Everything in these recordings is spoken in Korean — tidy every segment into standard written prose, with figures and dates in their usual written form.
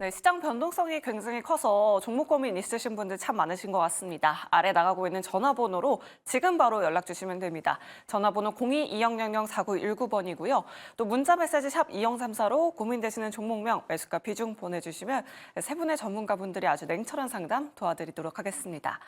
네, 시장 변동성이 굉장히 커서 종목 고민 있으신 분들 참 많으신 것 같습니다. 아래 나가고 있는 전화번호로 지금 바로 연락 주시면 됩니다. 전화번호 02-2000-4919번이고요. 또 문자 메시지 샵 2034로 고민되시는 종목명, 매수가 비중 보내주시면 세 분의 전문가분들이 아주 냉철한 상담 도와드리도록 하겠습니다.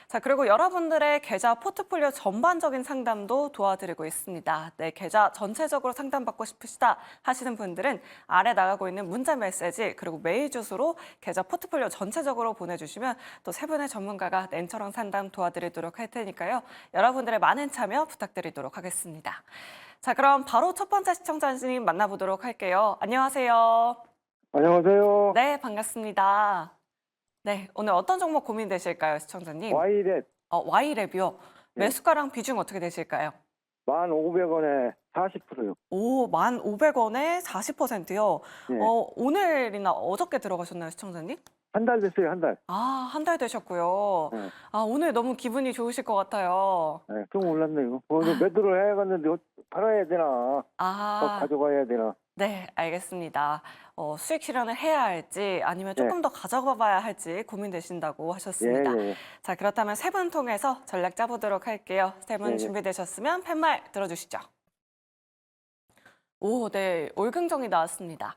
자, 그리고 여러분들의 계좌 포트폴리오 전반적인 상담도 도와드리고 있습니다. 네, 계좌 전체적으로 상담받고 싶으시다 하시는 분들은 아래 나가고 있는 문자 메시지 그리고 메일 주소로 계좌 포트폴리오 전체적으로 보내주시면 또 세 분의 전문가가 냉철한 상담 도와드리도록 할 테니까요. 여러분들의 많은 참여 부탁드리도록 하겠습니다. 자, 그럼 바로 첫 번째 시청자님 만나보도록 할게요. 안녕하세요. 안녕하세요. 네, 반갑습니다. 네, 오늘 어떤 종목 고민되실까요, 시청자님? Y랩 Y랩이요. 네. 매수가랑 비중 어떻게 되실까요? 1,500원에 40%요. 오, 1,500원에 40%요. 네. 오늘이나 어저께 들어가셨나요, 시청자님? 한 달 됐어요, 한 달. 아, 한 달 되셨고요. 네. 오늘 너무 기분이 좋으실 것 같아요. 네, 좀 올랐네요. 오늘 매도를 해야겠는데 팔아야 되나? 가져가야 되나? 네, 알겠습니다. 수익 실현을 해야 할지 아니면 조금 더 가져가 봐야 할지 고민되신다고 하셨습니다. 예. 자, 그렇다면 세 분 통해서 전략 짜보도록 할게요. 세 분 네. 준비되셨으면 팻말 들어주시죠. 오, 네, 올긍정이 나왔습니다.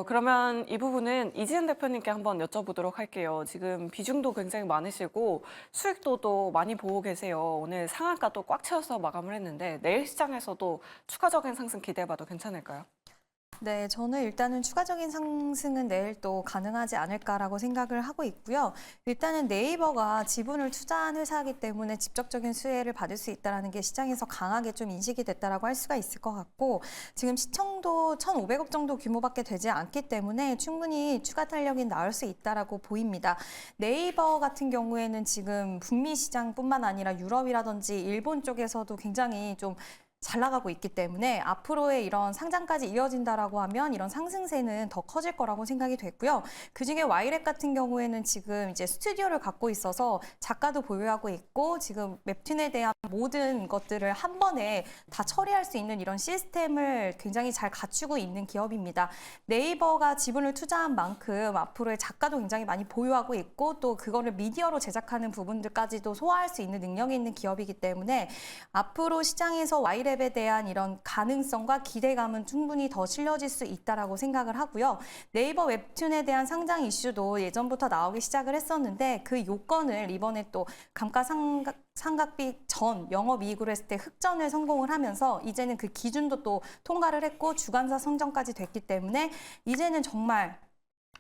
그러면 이 부분은 이지은 대표님께 한번 여쭤보도록 할게요. 지금 비중도 굉장히 많으시고 수익도도 많이 보고 계세요. 오늘 상한가도 꽉 채워서 마감을 했는데 내일 시장에서도 추가적인 상승 기대해봐도 괜찮을까요? 네, 저는 일단은 추가적인 상승은 내일 또 가능하지 않을까라고 생각을 하고 있고요. 일단은 네이버가 지분을 투자한 회사이기 때문에 직접적인 수혜를 받을 수 있다는 게 시장에서 강하게 좀 인식이 됐다라고 할 수가 있을 것 같고, 지금 시청도 1,500억 정도 규모밖에 되지 않기 때문에 충분히 추가 탄력이 나올 수 있다라고 보입니다. 네이버 같은 경우에는 지금 북미 시장뿐만 아니라 유럽이라든지 일본 쪽에서도 굉장히 좀 잘 나가고 있기 때문에 앞으로의 이런 상장까지 이어진다라고 하면 이런 상승세는 더 커질 거라고 생각이 됐고요. 그중에 Y랩 같은 경우에는 지금 이제 스튜디오를 갖고 있어서 작가도 보유하고 있고 지금 웹툰에 대한 모든 것들을 한 번에 다 처리할 수 있는 이런 시스템을 굉장히 잘 갖추고 있는 기업입니다. 네이버가 지분을 투자한 만큼 앞으로의 작가도 굉장히 많이 보유하고 있고 또 그거를 미디어로 제작하는 부분들까지도 소화할 수 있는 능력이 있는 기업이기 때문에 앞으로 시장에서 Y랩 에 대한 이런 가능성과 기대감은 충분히 더 실려질 수 있다라고 생각을 하고요. 네이버 웹툰에 대한 상장 이슈도 예전부터 나오기 시작을 했었는데 그 요건을 이번에 또 감가상각비 전 영업이익으로 했을 때 흑전을 성공을 하면서 이제는 그 기준도 또 통과를 했고 주관사 선정까지 됐기 때문에 이제는 정말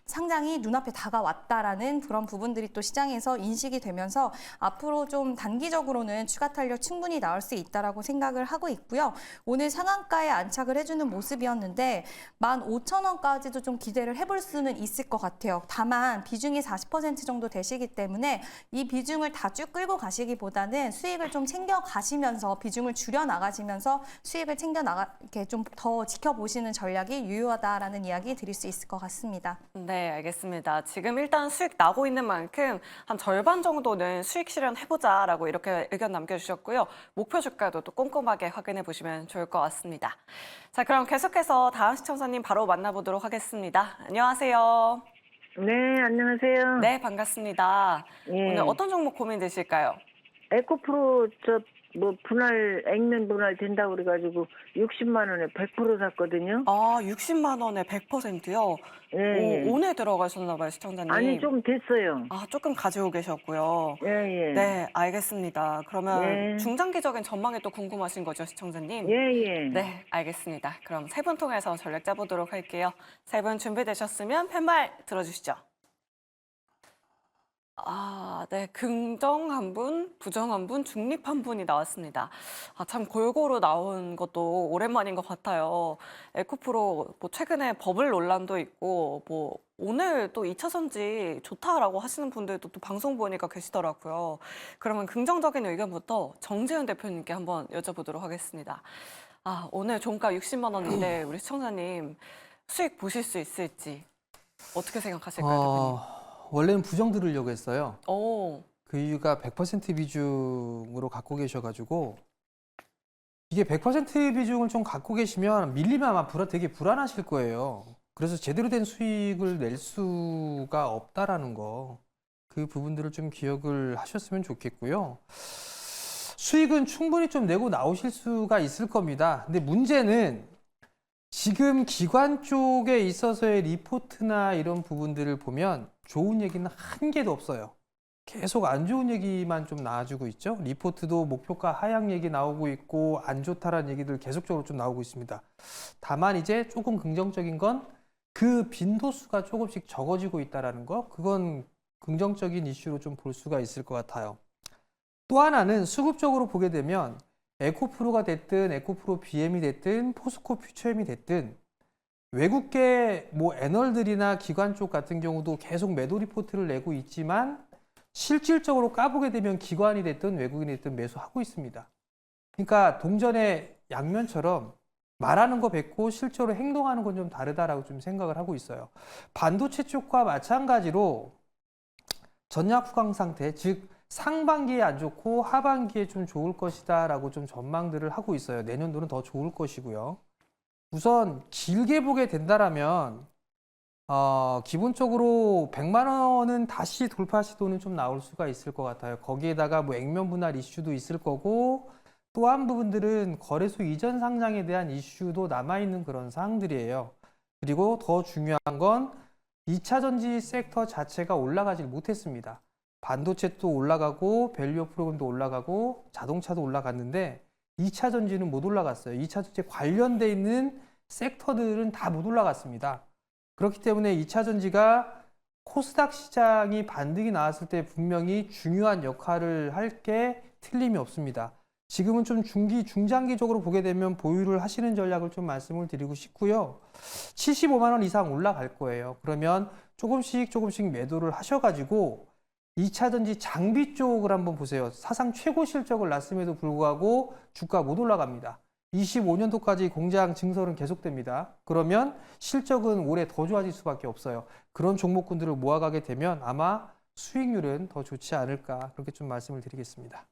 상장이 눈앞에 다가왔다라는 그런 부분들이 또 시장에서 인식이 되면서 앞으로 좀 단기적으로는 추가 탄력 충분히 나올 수 있다라고 생각을 하고 있고요. 오늘 상한가에 안착을 해주는 모습이었는데 15,000원까지도 좀 기대를 해볼 수는 있을 것 같아요. 다만 비중이 40% 정도 되시기 때문에 이 비중을 다 쭉 끌고 가시기보다는 수익을 좀 챙겨 가시면서 비중을 줄여 나가시면서 수익을 챙겨 이렇게 좀 더 지켜보시는 전략이 유효하다라는 이야기 드릴 수 있을 것 같습니다. 네, 알겠습니다. 지금 일단 수익 나고 있는 만큼 한 절반 정도는 수익 실현해보자라고 이렇게 의견 남겨주셨고요. 목표 주가도 또 꼼꼼하게 확인해 보시면 좋을 것 같습니다. 자, 그럼 계속해서 다음 시청자님 바로 만나보도록 하겠습니다. 안녕하세요. 네, 안녕하세요. 네, 반갑습니다. 예. 오늘 어떤 종목 고민되실까요? 에코프로 액면 분할 된다고 그래가지고 60만 원에 100% 샀거든요. 60만 원에 100%요? 예. 오늘 들어가셨나 봐요, 시청자님. 아니, 좀 됐어요. 조금 가지고 계셨고요. 예. 네, 알겠습니다. 그러면 예. 중장기적인 전망이 또 궁금하신 거죠, 시청자님? 예. 네, 알겠습니다. 그럼 세 분 통해서 전략 짜보도록 할게요. 세 분 준비되셨으면 팻말 들어주시죠. 네, 긍정 한 분, 부정 한 분, 중립 한 분이 나왔습니다. 참 골고루 나온 것도 오랜만인 것 같아요. 에코프로 최근에 버블 논란도 있고 오늘 또 2차 전지 좋다라고 하시는 분들도 또 방송 보니까 계시더라고요. 그러면 긍정적인 의견부터 정재훈 대표님께 한번 여쭤보도록 하겠습니다. 오늘 종가 60만 원인데 우리 시청자님 수익 보실 수 있을지 어떻게 생각하실까요, 대표님? 원래는 부정 들으려고 했어요. 오. 그 이유가 100% 비중으로 갖고 계셔가지고 이게 100% 비중을 좀 갖고 계시면 밀리면 아마 되게 불안하실 거예요. 그래서 제대로 된 수익을 낼 수가 없다라는 거, 그 부분들을 좀 기억을 하셨으면 좋겠고요. 수익은 충분히 좀 내고 나오실 수가 있을 겁니다. 근데 문제는 지금 기관 쪽에 있어서의 리포트나 이런 부분들을 보면 좋은 얘기는 한 개도 없어요. 계속 안 좋은 얘기만 좀 나와주고 있죠. 리포트도 목표가 하향 얘기 나오고 있고 안 좋다라는 얘기들 계속적으로 좀 나오고 있습니다. 다만 이제 조금 긍정적인 건 그 빈도수가 조금씩 적어지고 있다는 거, 그건 긍정적인 이슈로 좀 볼 수가 있을 것 같아요. 또 하나는 수급적으로 보게 되면 에코프로가 됐든 에코프로 BM이 됐든 포스코 퓨처엠이 됐든 외국계 뭐 애널들이나 기관 쪽 같은 경우도 계속 매도 리포트를 내고 있지만 실질적으로 까보게 되면 기관이 됐든 외국인이 됐든 매수하고 있습니다. 그러니까 동전의 양면처럼 말하는 거 뱉고 실제로 행동하는 건 좀 다르다라고 좀 생각을 하고 있어요. 반도체 쪽과 마찬가지로 전약 후강 상태, 즉 상반기에 안 좋고 하반기에 좀 좋을 것이다 라고 좀 전망들을 하고 있어요. 내년도는 더 좋을 것이고요. 우선 길게 보게 된다라면 기본적으로 100만 원은 다시 돌파 시도는 좀 나올 수가 있을 것 같아요. 거기에다가 뭐 액면 분할 이슈도 있을 거고 또 한 부분들은 거래소 이전 상장에 대한 이슈도 남아있는 그런 사항들이에요. 그리고 더 중요한 건 2차 전지 섹터 자체가 올라가질 못했습니다. 반도체도 올라가고 밸류업 프로그램도 올라가고 자동차도 올라갔는데 2차 전지는 못 올라갔어요. 2차 전지에 관련돼 있는 섹터들은 다 못 올라갔습니다. 그렇기 때문에 2차 전지가 코스닥 시장이 반등이 나왔을 때 분명히 중요한 역할을 할 게 틀림이 없습니다. 지금은 좀 중장기적으로 보게 되면 보유를 하시는 전략을 좀 말씀을 드리고 싶고요. 75만 원 이상 올라갈 거예요. 그러면 조금씩 매도를 하셔가지고 2차 전지 장비 쪽을 한번 보세요. 사상 최고 실적을 났음에도 불구하고 주가 못 올라갑니다. 25년도까지 공장 증설은 계속됩니다. 그러면 실적은 올해 더 좋아질 수밖에 없어요. 그런 종목군들을 모아가게 되면 아마 수익률은 더 좋지 않을까, 그렇게 좀 말씀을 드리겠습니다.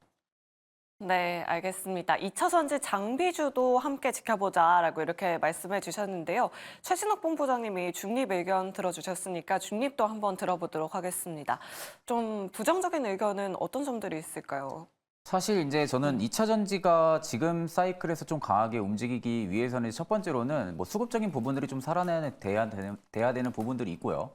네, 알겠습니다. 2차 전지 장비주도 함께 지켜보자라고 이렇게 말씀해 주셨는데요. 최진욱 본부장님이 중립 의견 들어주셨으니까 중립도 한번 들어보도록 하겠습니다. 좀 부정적인 의견은 어떤 점들이 있을까요? 사실 이제 저는 2차 전지가 지금 사이클에서 좀 강하게 움직이기 위해서는 첫 번째로는 뭐 수급적인 부분들이 좀 살아내야 되는 부분들이 있고요.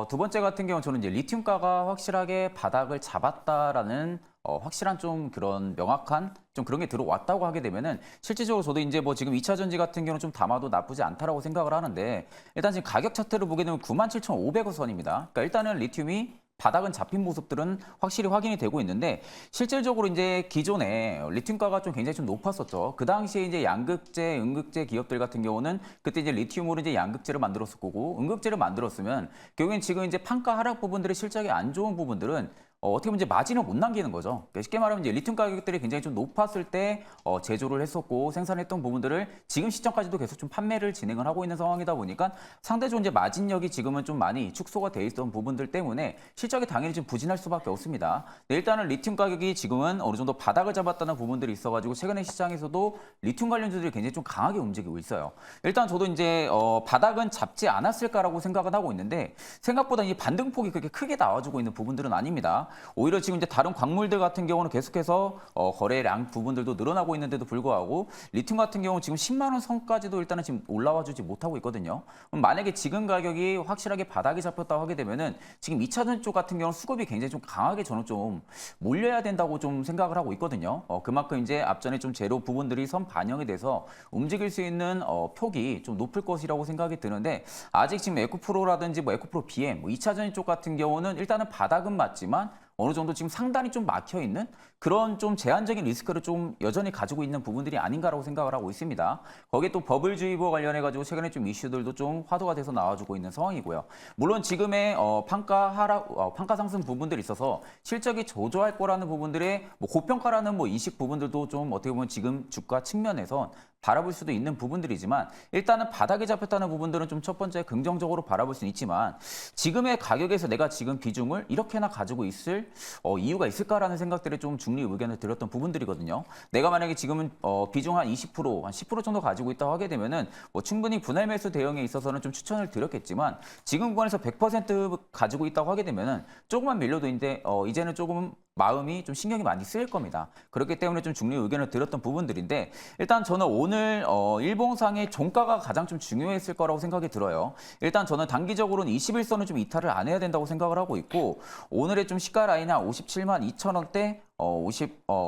두 번째 같은 경우는 저는 이제 리튬가가 확실하게 바닥을 잡았다라는 확실한 좀 그런 명확한 좀 그런 게 들어왔다고 하게 되면은 실질적으로 저도 이제 뭐 지금 2차 전지 같은 경우는 좀 담아도 나쁘지 않다라고 생각을 하는데 일단 지금 가격 차트를 보게 되면 97,500원 선입니다. 그러니까 일단은 리튬이 바닥은 잡힌 모습들은 확실히 확인이 되고 있는데 실질적으로 이제 기존에 리튬가가 좀 굉장히 좀 높았었죠. 그 당시에 이제 양극재, 음극재 기업들 같은 경우는 그때 이제 리튬으로 이제 양극재를 만들었을 거고 음극재를 만들었으면 결국엔 지금 이제 판가 하락 부분들이 실적이 안 좋은 부분들은 어떻게 보면 이제 마진을 못 남기는 거죠. 그러니까 쉽게 말하면 이제 리튬 가격들이 굉장히 좀 높았을 때 제조를 했었고 생산했던 부분들을 지금 시점까지도 계속 좀 판매를 진행을 하고 있는 상황이다 보니까 상대적으로 이제 마진력이 지금은 좀 많이 축소가 돼 있던 부분들 때문에 실적이 당연히 좀 부진할 수밖에 없습니다. 네, 일단은 리튬 가격이 지금은 어느 정도 바닥을 잡았다는 부분들이 있어가지고 최근에 시장에서도 리튬 관련주들이 굉장히 좀 강하게 움직이고 있어요. 일단 저도 이제 바닥은 잡지 않았을까라고 생각은 하고 있는데 생각보다 이 반등폭이 그렇게 크게 나와주고 있는 부분들은 아닙니다. 오히려 지금 이제 다른 광물들 같은 경우는 계속해서 거래량 부분들도 늘어나고 있는데도 불구하고 리튬 같은 경우 지금 10만 원 선까지도 일단은 지금 올라와주지 못하고 있거든요. 그럼 만약에 지금 가격이 확실하게 바닥이 잡혔다고 하게 되면은 지금 2차 전지 쪽 같은 경우는 수급이 굉장히 좀 강하게 저는 좀 몰려야 된다고 좀 생각을 하고 있거든요. 그만큼 이제 앞전에 좀 재료 부분들이 선 반영이 돼서 움직일 수 있는 폭이 좀 높을 것이라고 생각이 드는데 아직 지금 에코프로라든지 뭐 에코프로 BM, 뭐 2차 전지 쪽 같은 경우는 일단은 바닥은 맞지만 어느 정도 지금 상단이 좀 막혀 있는 그런 좀 제한적인 리스크를 좀 여전히 가지고 있는 부분들이 아닌가라고 생각을 하고 있습니다. 거기에 또 버블주의보 관련해가지고 최근에 좀 이슈들도 좀 화두가 돼서 나와주고 있는 상황이고요. 물론 지금의 판가 상승 부분들이 있어서 실적이 저조할 거라는 부분들의 뭐 고평가라는 뭐 인식 부분들도 좀 어떻게 보면 지금 주가 측면에선 바라볼 수도 있는 부분들이지만 일단은 바닥에 잡혔다는 부분들은 좀 첫 번째 긍정적으로 바라볼 수는 있지만 지금의 가격에서 내가 지금 비중을 이렇게나 가지고 있을 있을 이유가 있을까라는 생각들에 좀 중립 의견을 드렸던 부분들이거든요. 내가 만약에 지금은 비중 한 20%, 한 10% 정도 가지고 있다고 하게 되면은 뭐 충분히 분할 매수 대응에 있어서는 좀 추천을 드렸겠지만 지금 구간에서 100% 가지고 있다고 하게 되면은 조금만 밀려도 이제는 조금 마음이 좀 신경이 많이 쓰일 겁니다. 그렇기 때문에 좀 중립 의견을 드렸던 부분들인데 일단 저는 오늘 일봉상의 종가가 가장 좀 중요했을 거라고 생각이 들어요. 일단 저는 단기적으로는 21선을 좀 이탈을 안 해야 된다고 생각을 하고 있고 오늘의 좀 시가 라인이 한 57만 2천 원대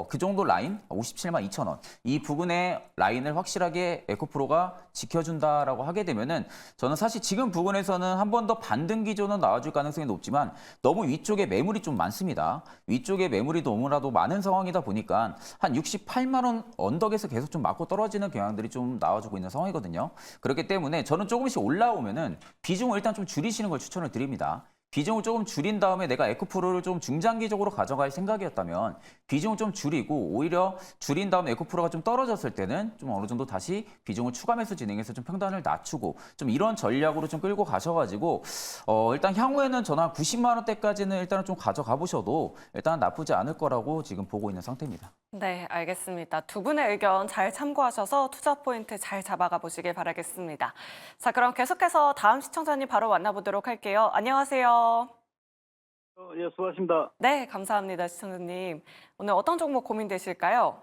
그 정도 라인 57만 2천 원. 이 부분의 라인을 확실하게 에코프로가 지켜준다라고 하게 되면은 저는 사실 지금 부분에서는 한 번 더 반등 기조는 나와줄 가능성이 높지만 너무 위쪽에 매물이 좀 많습니다. 위쪽에 매물이 너무나도 많은 상황이다 보니까 한 68만 원 언덕에서 계속 좀 맞고 떨어지는 경향들이 좀 나와주고 있는 상황이거든요. 그렇기 때문에 저는 조금씩 올라오면은 비중을 일단 좀 줄이시는 걸 추천을 드립니다. 비중을 조금 줄인 다음에 내가 에코프로를 좀 중장기적으로 가져갈 생각이었다면 비중을 좀 줄이고 오히려 줄인 다음에 에코프로가 좀 떨어졌을 때는 좀 어느 정도 다시 비중을 추가 매수 진행해서 좀 평단을 낮추고 좀 이런 전략으로 좀 끌고 가셔가지고 일단 향후에는 저는 한 90만 원대까지는 일단은 좀 가져가 보셔도 일단 나쁘지 않을 거라고 지금 보고 있는 상태입니다. 네, 알겠습니다. 두 분의 의견 잘 참고하셔서 투자 포인트 잘 잡아가 보시길 바라겠습니다. 자, 그럼 계속해서 다음 시청자님 바로 만나보도록 할게요. 안녕하세요. 예, 수고하십니다. 네, 감사합니다, 시청자님. 오늘 어떤 종목 고민되실까요?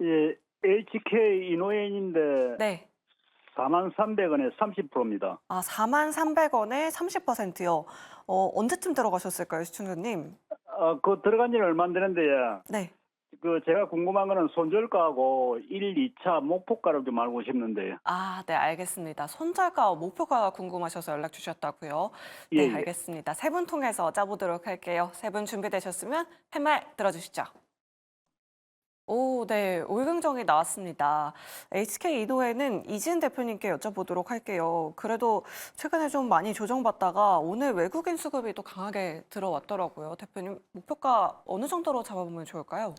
예, HK 이노엔인데 네. 43,300원에 30%입니다. 43,300원에 30%요. 언제쯤 들어가셨을까요, 시청자님? 그 들어간 지는 얼마 안 되는데요. 네. 제가 궁금한 거는 손절가하고 1, 2차 목표가를 좀 알고 싶는데요. 네, 알겠습니다. 손절가, 목표가 궁금하셔서 연락 주셨다고요? 네, 예, 예. 알겠습니다. 세 분 통해서 짜보도록 할게요. 세 분 준비되셨으면 팻말 들어주시죠. 네, 올긍정이 나왔습니다. HK 이노에는 이진 대표님께 여쭤보도록 할게요. 그래도 최근에 좀 많이 조정받다가 오늘 외국인 수급이 또 강하게 들어왔더라고요. 대표님, 목표가 어느 정도로 잡아보면 좋을까요?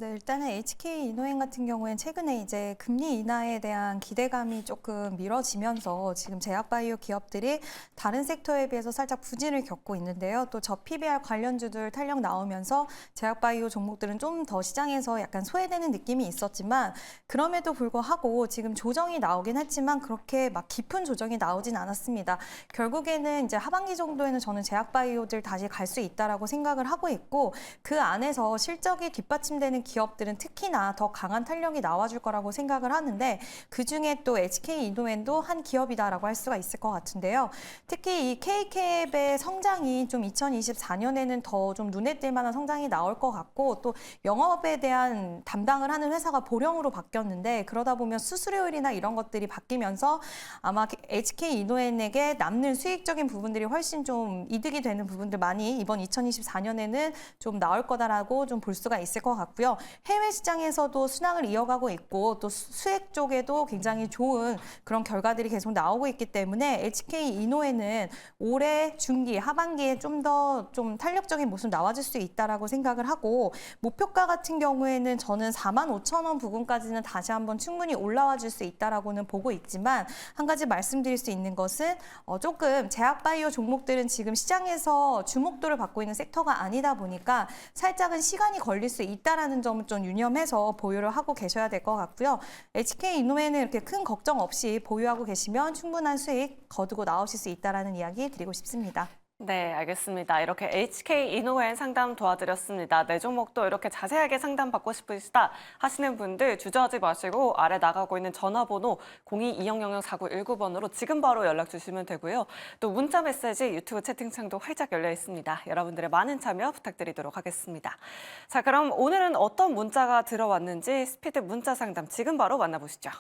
네, 일단은 HK 이노행 같은 경우엔 최근에 이제 금리 인하에 대한 기대감이 조금 미뤄지면서 지금 제약바이오 기업들이 다른 섹터에 비해서 살짝 부진을 겪고 있는데요. 또 저PBR 관련주들 탄력 나오면서 제약바이오 종목들은 좀 더 시장에서 약간 소외되는 느낌이 있었지만 그럼에도 불구하고 지금 조정이 나오긴 했지만 그렇게 막 깊은 조정이 나오진 않았습니다. 결국에는 이제 하반기 정도에는 저는 제약바이오들 다시 갈 수 있다라고 생각을 하고 있고 그 안에서 실적이 뒷받침되는 기업들은 특히나 더 강한 탄력이 나와줄 거라고 생각을 하는데 그중에 또 HK 이노엔도 한 기업이다라고 할 수가 있을 것 같은데요. 특히 이 K캡의 성장이 좀 2024년에는 더 좀 눈에 띌 만한 성장이 나올 것 같고 또 영업에 대한 담당을 하는 회사가 보령으로 바뀌었는데 그러다 보면 수수료율이나 이런 것들이 바뀌면서 아마 HK 이노엔에게 남는 수익적인 부분들이 훨씬 좀 이득이 되는 부분들 많이 이번 2024년에는 좀 나올 거다라고 좀 볼 수가 있을 것 같고요. 해외 시장에서도 순항을 이어가고 있고 또 수액 쪽에도 굉장히 좋은 그런 결과들이 계속 나오고 있기 때문에 HK 이노에는 올해 중기 하반기에 좀 더 좀 탄력적인 모습 나와줄 수 있다라고 생각을 하고 목표가 같은 경우에는 저는 45,000원 부근까지는 다시 한번 충분히 올라와 줄 수 있다라고는 보고 있지만 한 가지 말씀드릴 수 있는 것은 조금 제약바이오 종목들은 지금 시장에서 주목도를 받고 있는 섹터가 아니다 보니까 살짝은 시간이 걸릴 수 있다라는 점을 좀 유념해서 보유를 하고 계셔야 될 것 같고요. HK 이노에는 이렇게 큰 걱정 없이 보유하고 계시면 충분한 수익 거두고 나오실 수 있다라는 이야기 드리고 싶습니다. 네, 알겠습니다. 이렇게 HK 이노엔 상담 도와드렸습니다. 내 종목도 이렇게 자세하게 상담받고 싶으시다 하시는 분들 주저하지 마시고 아래 나가고 있는 전화번호 02-2000-4919번으로 지금 바로 연락 주시면 되고요. 또 문자 메시지 유튜브 채팅창도 활짝 열려 있습니다. 여러분들의 많은 참여 부탁드리도록 하겠습니다. 자, 그럼 오늘은 어떤 문자가 들어왔는지 스피드 문자 상담 지금 바로 만나보시죠.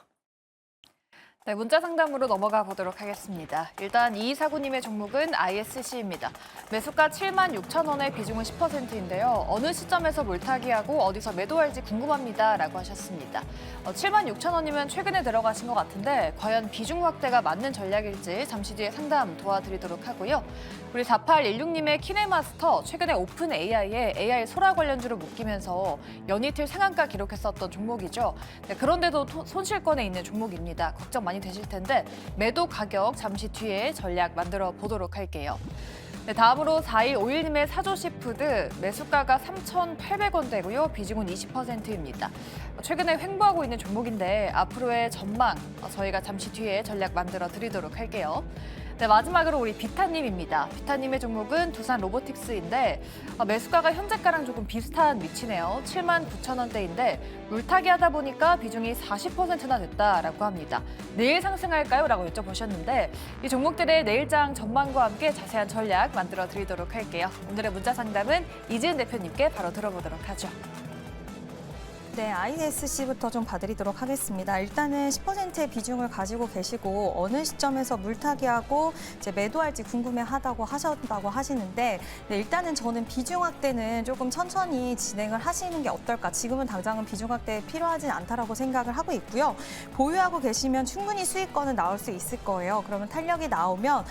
네, 문자 상담으로 넘어가 보도록 하겠습니다. 일단 이사구님의 종목은 ISC입니다. 매수가 76,000원에 비중은 10%인데요. 어느 시점에서 몰타기하고 어디서 매도할지 궁금합니다. 라고 하셨습니다. 76,000원이면 최근에 들어가신 것 같은데 과연 비중 확대가 맞는 전략일지 잠시 뒤에 상담 도와드리도록 하고요. 우리 4816님의 키네마스터 최근에 오픈 AI에 AI 소라 관련주를 묶이면서 연이틀 상한가 기록했었던 종목이죠. 네, 그런데도 손실권에 있는 종목입니다. 걱정 많이 되실 텐데 매도 가격 잠시 뒤에 전략 만들어 보도록 할게요. 네, 다음으로 4151님의 사조시푸드 매수가가 3,800원대고요. 비중은 20%입니다. 최근에 횡보하고 있는 종목인데 앞으로의 전망 저희가 잠시 뒤에 전략 만들어 드리도록 할게요. 네, 마지막으로 우리 비타님입니다. 비타님의 종목은 두산 로보틱스인데 매수가가 현재가랑 조금 비슷한 위치네요. 79,000원대인데 물타기 하다 보니까 비중이 40%나 됐다라고 합니다. 내일 상승할까요? 라고 여쭤보셨는데 이 종목들의 내일장 전망과 함께 자세한 전략 만들어 드리도록 할게요. 오늘의 문자 상담은 이지은 대표님께 바로 들어보도록 하죠. 네, ISC부터 좀 봐드리도록 하겠습니다. 일단은 10%의 비중을 가지고 계시고 어느 시점에서 물타기하고 이제 매도할지 궁금해하다고 하셨다고 하시는데 네, 일단은 저는 비중 확대는 조금 천천히 진행을 하시는 게 어떨까. 지금은 당장은 비중 확대 필요하진 않다라고 생각을 하고 있고요. 보유하고 계시면 충분히 수익권은 나올 수 있을 거예요. 그러면 탄력이 나오면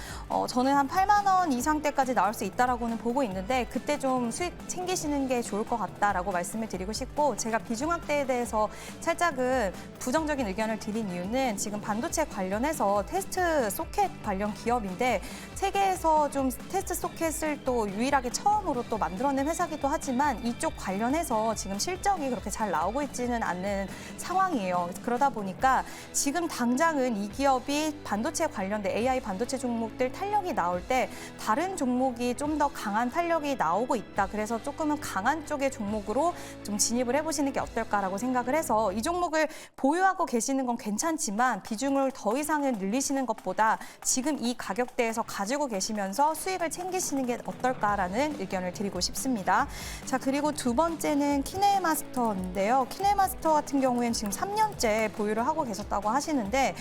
저는 한 8만 원 이상대까지 나올 수 있다라고는 보고 있는데 그때 좀 수익 챙기시는 게 좋을 것 같다라고 말씀을 드리고 싶고 제가 비중 확대에 대해서 살짝은 부정적인 의견을 드린 이유는 지금 반도체 관련해서 테스트 소켓 관련 기업인데 세계에서 좀 테스트 소켓을 또 유일하게 처음으로 또 만들어낸 회사기도 하지만 이쪽 관련해서 지금 실적이 그렇게 잘 나오고 있지는 않는 상황이에요. 그러다 보니까 지금 당장은 이 기업이 반도체 관련된 AI 반도체 종목들 탄력이 나올 때 다른 종목이 좀 더 강한 탄력이 나오고 있다. 그래서 조금은 강한 쪽의 종목으로 좀 진입을 해보시는 게 어떨까라고 생각을 해서 이 종목을 보유하고 계시는 건 괜찮지만 비중을 더 이상은 늘리시는 것보다 지금 이 가격대에서 가지고 계시면서 수익을 챙기시는 게 어떨까라는 의견을 드리고 싶습니다. 자, 그리고 두 번째는 키네마스터인데요. 키네마스터 같은 경우에는 지금 3년째 보유를 하고 계셨다고 하시는데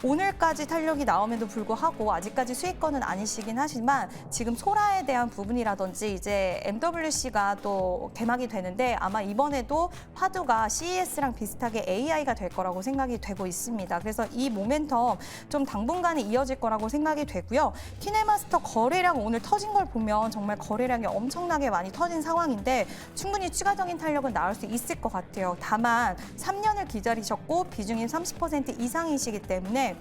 오늘까지 탄력이 나옴에도 불구하고 아직까지 수익권은 아니시긴 하지만 지금 소라에 대한 부분이라든지 이제 MWC가 또 개막이 되는데 아마 이번에도 화두가 CES랑 비슷하게 AI가 될 거라고 생각이 되고 있습니다. 그래서 이 모멘텀 좀 당분간에 이어질 거라고 생각이 되고요. 키네마스터 거래량 오늘 터진 걸 보면 정말 거래량이 엄청나게 많이 터진 상황인데 충분히 추가적인 탄력은 나올 수 있을 것 같아요. 다만 3년을 기다리셨고 비중이 30% 이상이시기 때문에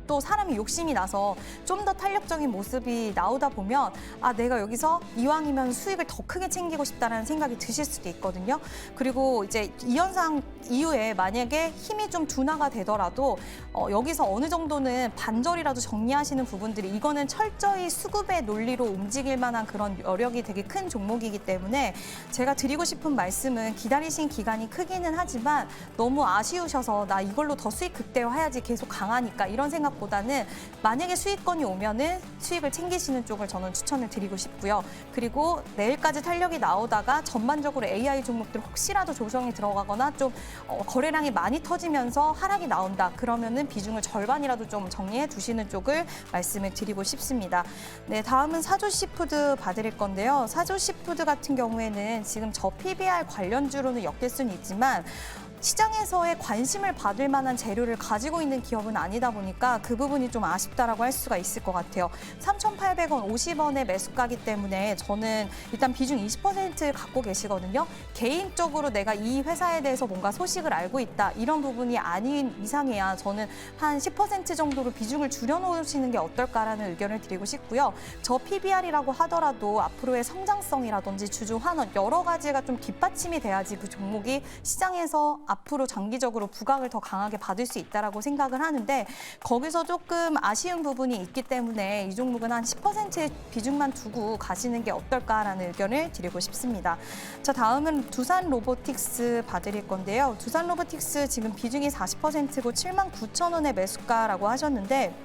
또 사람이 욕심이 나서 좀 더 탄력적인 모습이 나오다 보면 아 내가 여기서 이왕이면 수익을 더 크게 챙기고 싶다라는 생각이 드실 수도 있거든요. 그리고 이제 이 현상 이후에 만약에 힘이 좀 둔화가 되더라도 여기서 어느 정도는 반절이라도 정리하시는 부분들이 이거는 철저히 수급의 논리로 움직일 만한 그런 여력이 되게 큰 종목이기 때문에 제가 드리고 싶은 말씀은 기다리신 기간이 크기는 하지만 너무 아쉬우셔서 나 이걸로 더 수익 극대화해야지 계속 강하니까 이런 생각보다는 만약에 수익권이 오면은 수익을 챙기시는 쪽을 저는 추천을 드리고 싶고요. 그리고 내일까지 탄력이 나오다가 전반적으로 AI 종목들 혹시라도 조정이 들어가거나 좀 거래량이 많이 터지면서 하락이 나온다. 그러면은 비중을 절반이라도 좀 정리해 두시는 쪽을 말씀을 드리고 싶습니다. 네, 다음은 사조시푸드 봐드릴 건데요. 사조시푸드 같은 경우에는 지금 저 PBR 관련주로는 엮일 수는 있지만 시장에서의 관심을 받을 만한 재료를 가지고 있는 기업은 아니다 보니까 그 부분이 좀 아쉽다라고 할 수가 있을 것 같아요. 3,800원, 50원의 매수가기 때문에 저는 일단 비중 20% 갖고 계시거든요. 개인적으로 내가 이 회사에 대해서 뭔가 소식을 알고 있다. 이런 부분이 아닌 이상이야 저는 한 10% 정도로 비중을 줄여놓으시는 게 어떨까라는 의견을 드리고 싶고요. 저 PBR이라고 하더라도 앞으로의 성장성이라든지 주주 환원 여러 가지가 좀 뒷받침이 돼야지 그 종목이 시장에서 앞으로 장기적으로 부각을 더 강하게 받을 수 있다라고 생각을 하는데 거기서 조금 아쉬운 부분이 있기 때문에 이 종목은 한 10%의 비중만 두고 가시는 게 어떨까라는 의견을 드리고 싶습니다. 자, 다음은 두산 로보틱스 봐드릴 건데요. 두산 로보틱스 지금 비중이 40%고 79,000원의 매수가라고 하셨는데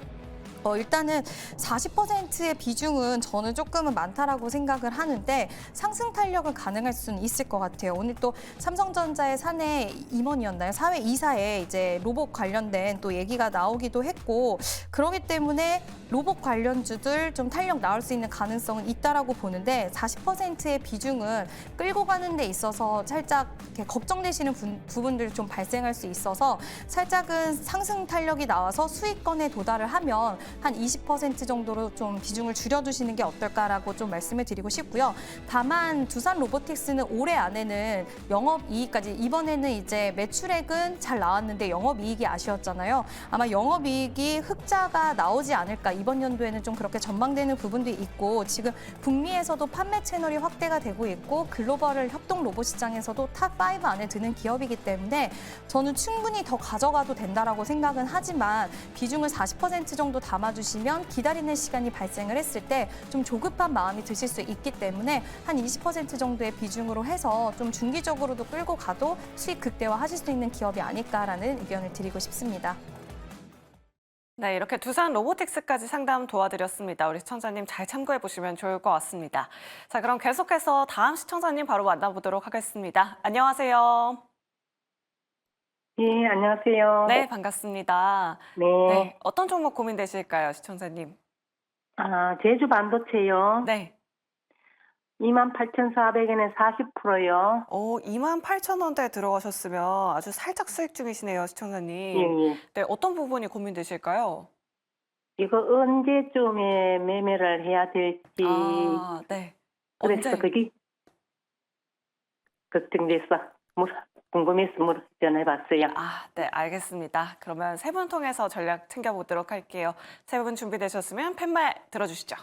일단은 40%의 비중은 저는 조금은 많다라고 생각을 하는데 상승 탄력은 가능할 수는 있을 것 같아요. 오늘 또 삼성전자의 사내 임원이었나요? 사회 이사에 이제 로봇 관련된 또 얘기가 나오기도 했고 그렇기 때문에 로봇 관련주들 좀 탄력 나올 수 있는 가능성은 있다라고 보는데 40%의 비중은 끌고 가는 데 있어서 살짝 이렇게 걱정되시는 부분들이 좀 발생할 수 있어서 살짝은 상승 탄력이 나와서 수익권에 도달을 하면 한 20% 정도로 좀 비중을 줄여두시는 게 어떨까라고 좀 말씀을 드리고 싶고요. 다만 두산 로보틱스는 올해 안에는 영업이익까지 이번에는 이제 매출액은 잘 나왔는데 영업이익이 아쉬웠잖아요. 아마 영업이익이 흑자가 나오지 않을까 이번 연도에는 좀 그렇게 전망되는 부분도 있고 지금 북미에서도 판매 채널이 확대가 되고 있고 글로벌 협동 로봇 시장에서도 탑5 안에 드는 기업이기 때문에 저는 충분히 더 가져가도 된다라고 생각은 하지만 비중을 40% 정도 담아주시면 기다리는 시간이 발생을 했을 때 좀 조급한 마음이 드실 수 있기 때문에 한 20% 정도의 비중으로 해서 좀 중기적으로도 끌고 가도 수익 극대화하실 수 있는 기업이 아닐까라는 의견을 드리고 싶습니다. 네, 이렇게 두산 로보틱스까지 상담 도와드렸습니다. 우리 시청자님 잘 참고해 보시면 좋을 것 같습니다. 자, 그럼 계속해서 다음 시청자님 바로 만나보도록 하겠습니다. 안녕하세요. 예, 안녕하세요. 네, 반갑습니다. 네. 네, 어떤 종목 고민되실까요, 시청자님? 제주 반도체요. 네. 28,400원에 40%요. 28,000원대에 들어가셨으면 아주 살짝 수익 중이시네요, 시청자님. 예, 예. 네, 어떤 부분이 고민되실까요? 이거 언제쯤에 매매를 해야 될지. 네. 그래서 언제? 그게 걱정돼서 궁금해서 전화해봤어요. 네, 알겠습니다. 그러면 세 분 통해서 전략 챙겨보도록 할게요. 세 분 준비되셨으면 팻말 들어주시죠.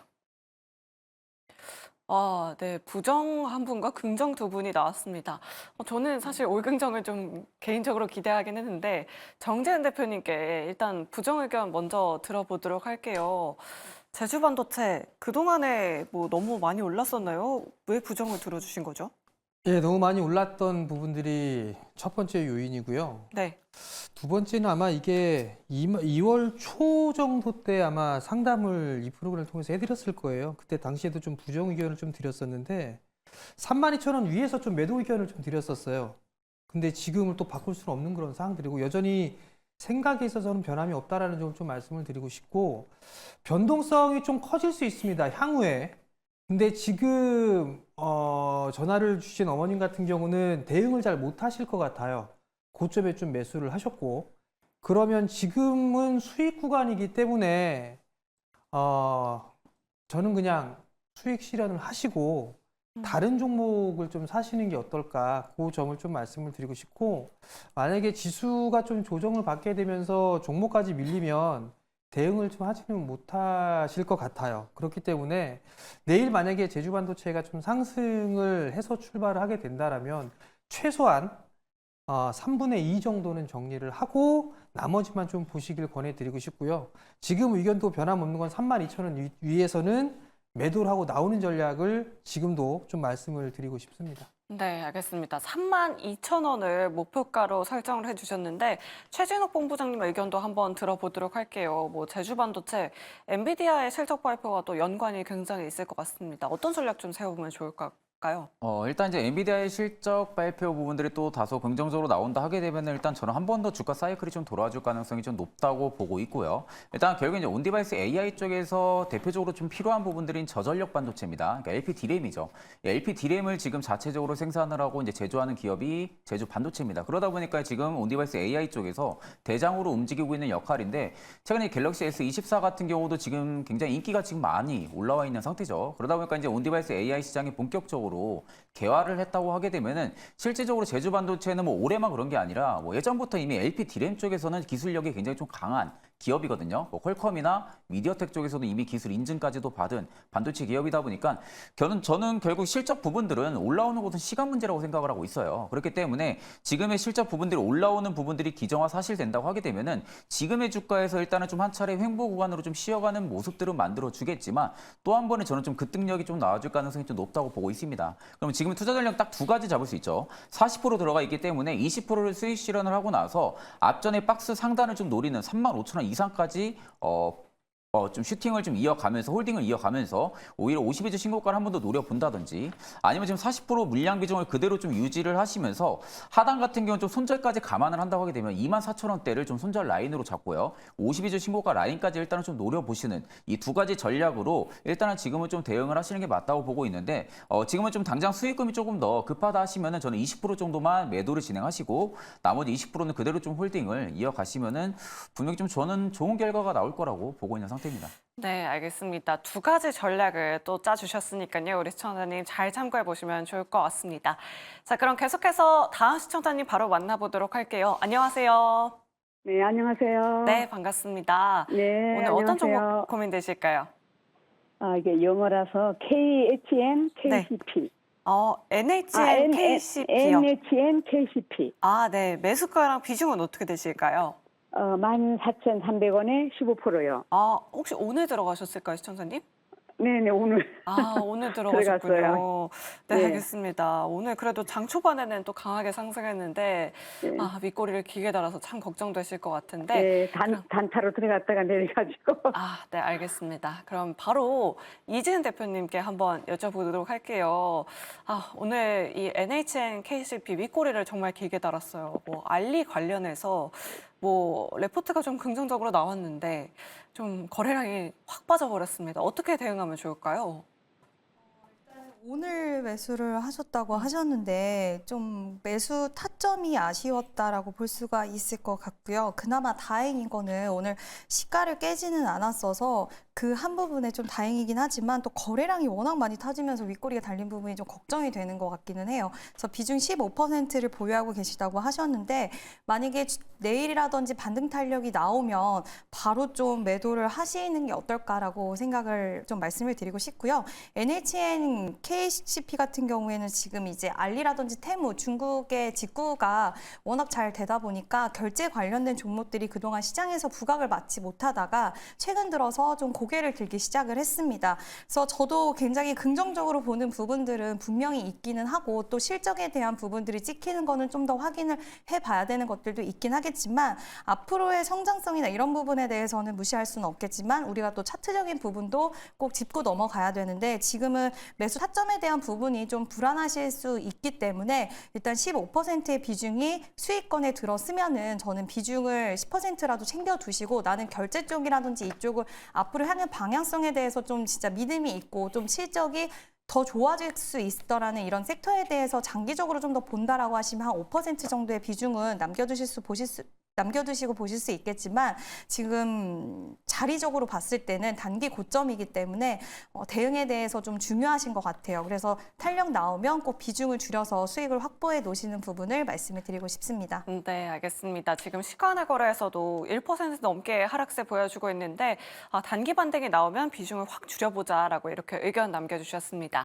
네, 부정 한 분과 긍정 두 분이 나왔습니다. 저는 사실 올긍정을 좀 개인적으로 기대하긴 했는데 정재은 대표님께 일단 부정 의견 먼저 들어보도록 할게요. 제주 반도체 그동안에 뭐 너무 많이 올랐었나요? 왜 부정을 들어주신 거죠? 예, 너무 많이 올랐던 부분들이 첫 번째 요인이고요. 네. 두 번째는 아마 이게 2월 초 정도 때 아마 상담을 이 프로그램을 통해서 해드렸을 거예요. 그때 당시에도 좀 부정 의견을 좀 드렸었는데 32,000원 위에서 좀 매도 의견을 좀 드렸었어요. 근데 지금은 또 바꿀 수는 없는 그런 상황들이고 여전히 생각에 있어서는 변함이 없다라는 점을 좀 말씀을 드리고 싶고 변동성이 좀 커질 수 있습니다. 향후에. 근데 지금 전화를 주신 어머님 같은 경우는 대응을 잘 못하실 것 같아요. 고점에 좀 매수를 하셨고 그러면 지금은 수익 구간이기 때문에 저는 그냥 수익 실현을 하시고 다른 종목을 좀 사시는 게 어떨까 그 점을 좀 말씀을 드리고 싶고 만약에 지수가 좀 조정을 받게 되면서 종목까지 밀리면 대응을 좀 하지는 못하실 것 같아요. 그렇기 때문에 내일 만약에 제주 반도체가 좀 상승을 해서 출발을 하게 된다라면 최소한 3분의 2 정도는 정리를 하고 나머지만 좀 보시길 권해드리고 싶고요. 지금 의견도 변함없는 건 32,000원 위에서는 매도를 하고 나오는 전략을 지금도 좀 말씀을 드리고 싶습니다. 네, 알겠습니다. 32,000원을 목표가로 설정을 해주셨는데 최진욱 본부장님 의견도 한번 들어보도록 할게요. 뭐 제주 반도체, 엔비디아의 실적 발표와 또 연관이 굉장히 있을 것 같습니다. 어떤 전략 좀 세워보면 좋을까요? 일단 이제 엔비디아의 실적 발표 부분들이 또 다소 긍정적으로 나온다 하게 되면 일단 저는 한 번 더 주가 사이클이 좀 돌아줄 가능성이 좀 높다고 보고 있고요. 일단 결국 이제 온디바이스 AI 쪽에서 대표적으로 좀 필요한 부분들인 저전력 반도체입니다. 그러니까 LP D램이죠. LP D램을 지금 자체적으로 생산을 하고 이제 제조하는 기업이 제주 반도체입니다. 그러다 보니까 지금 온디바이스 AI 쪽에서 대장으로 움직이고 있는 역할인데 최근에 갤럭시 S24 같은 경우도 지금 굉장히 인기가 지금 많이 올라와 있는 상태죠. 그러다 보니까 이제 온디바이스 AI 시장이 본격적으로 개화를 했다고 하게 되면은 실질적으로 제주 반도체는 뭐 올해만 그런 게 아니라 뭐 예전부터 이미 LP D램 쪽에서는 기술력이 굉장히 좀 강한 기업이거든요. 뭐 퀄컴이나 미디어텍 쪽에서도 이미 기술 인증까지도 받은 반도체 기업이다 보니까 저는 결국 실적 부분들은 올라오는 것은 시간 문제라고 생각을 하고 있어요. 그렇기 때문에 지금의 실적 부분들이 올라오는 부분들이 기정화 사실된다고 하게 되면은 지금의 주가에서 일단은 좀 한 차례 횡보 구간으로 좀 쉬어가는 모습들은 만들어 주겠지만 또 한 번에 저는 좀 급등력이 좀 나와줄 가능성이 좀 높다고 보고 있습니다. 그럼 지금 투자 전략 딱 두 가지 잡을 수 있죠. 40% 들어가 있기 때문에 20%를 수익 실현을 하고 나서 앞전에 박스 상단을 좀 노리는 35,000원 이상까지 좀 슈팅을 좀 이어가면서 홀딩을 이어가면서 오히려 52주 신고가를 한 번 더 노려본다든지 아니면 지금 40% 물량 비중을 그대로 좀 유지를 하시면서 하단 같은 경우는 좀 손절까지 감안을 한다고 하게 되면 24,000원대를 좀 손절 라인으로 잡고요. 52주 신고가 라인까지 일단은 좀 노려보시는 이 두 가지 전략으로 일단은 지금은 좀 대응을 하시는 게 맞다고 보고 있는데 지금은 좀 당장 수익금이 조금 더 급하다 하시면은 저는 20% 정도만 매도를 진행하시고 나머지 20%는 그대로 좀 홀딩을 이어가시면은 분명히 좀 저는 좋은 결과가 나올 거라고 보고 있는 상태입니다. 상태입니다. 네, 알겠습니다. 두 가지 전략을 또 짜주셨으니까요. 우리 시청자님 잘 참고해 보시면 좋을 것 같습니다. 자, 그럼 계속해서 다음 시청자님 바로 만나보도록 할게요. 안녕하세요. 네, 안녕하세요. 네, 반갑습니다. 네, 오늘 어떤 안녕하세요. 종목 고민되실까요? 이게 영어라서 KHN KCP. NHN KCP요. NHN KCP. 네. 매수가랑 비중은 어떻게 되실까요? 14,300원에 15%요. 혹시 오늘 들어가셨을까요, 시청자님? 네네, 오늘. 오늘 들어가셨군요. 들어갔어요. 네, 네. 알겠습니다. 오늘 그래도 장 초반에는 또 강하게 상승했는데, 네. 윗꼬리를 길게 달아서 참 걱정되실 것 같은데. 네, 단타로 들어갔다가 내려가지고. 네, 알겠습니다. 그럼 바로 이지은 대표님께 한번 여쭤보도록 할게요. 오늘 이 NHN KCP 윗꼬리를 정말 길게 달았어요. 알리 관련해서 레포트가 좀 긍정적으로 나왔는데 좀 거래량이 확 빠져버렸습니다. 어떻게 대응하면 좋을까요? 오늘 매수를 하셨다고 하셨는데 좀 매수 타점이 아쉬웠다라고 볼 수가 있을 것 같고요. 그나마 다행인 거는 오늘 시가를 깨지는 않았어서 그 한 부분에 좀 다행이긴 하지만 또 거래량이 워낙 많이 터지면서 윗꼬리가 달린 부분이 좀 걱정이 되는 것 같기는 해요. 그래서 비중 15%를 보유하고 계시다고 하셨는데 만약에 내일이라든지 반등 탄력이 나오면 바로 좀 매도를 하시는 게 어떨까라고 생각을 좀 말씀을 드리고 싶고요. NHN KCP 같은 경우에는 지금 이제 알리라든지 테무, 중국의 직구가 워낙 잘 되다 보니까 결제 관련된 종목들이 그동안 시장에서 부각을 맞지 못하다가 최근 들어서 좀 고개를 들기 시작을 했습니다. 그래서 저도 굉장히 긍정적으로 보는 부분들은 분명히 있기는 하고 또 실적에 대한 부분들이 찍히는 거는 좀 더 확인을 해봐야 되는 것들도 있긴 하겠지만 앞으로의 성장성이나 이런 부분에 대해서는 무시할 수는 없겠지만 우리가 또 차트적인 부분도 꼭 짚고 넘어가야 되는데 지금은 매수 타점에 대한 부분이 좀 불안하실 수 있기 때문에 일단 15%의 비중이 수익권에 들어서면은 저는 비중을 10%라도 챙겨두시고 나는 결제 쪽이라든지 이쪽을 앞으로 향한 방향성에 대해서 좀 진짜 믿음이 있고 좀 실적이 더 좋아질 수 있더라는 이런 섹터에 대해서 장기적으로 좀 더 본다라고 하시면 한 5% 정도의 비중은 남겨두시고 보실 수 있겠지만 지금 자리적으로 봤을 때는 단기 고점이기 때문에 대응에 대해서 좀 중요하신 것 같아요. 그래서 탄력 나오면 꼭 비중을 줄여서 수익을 확보해 놓으시는 부분을 말씀을 드리고 싶습니다. 네, 알겠습니다. 지금 시간의 거래에서도 1% 넘게 하락세 보여주고 있는데 단기 반등이 나오면 비중을 확 줄여보자라고 이렇게 의견 남겨주셨습니다.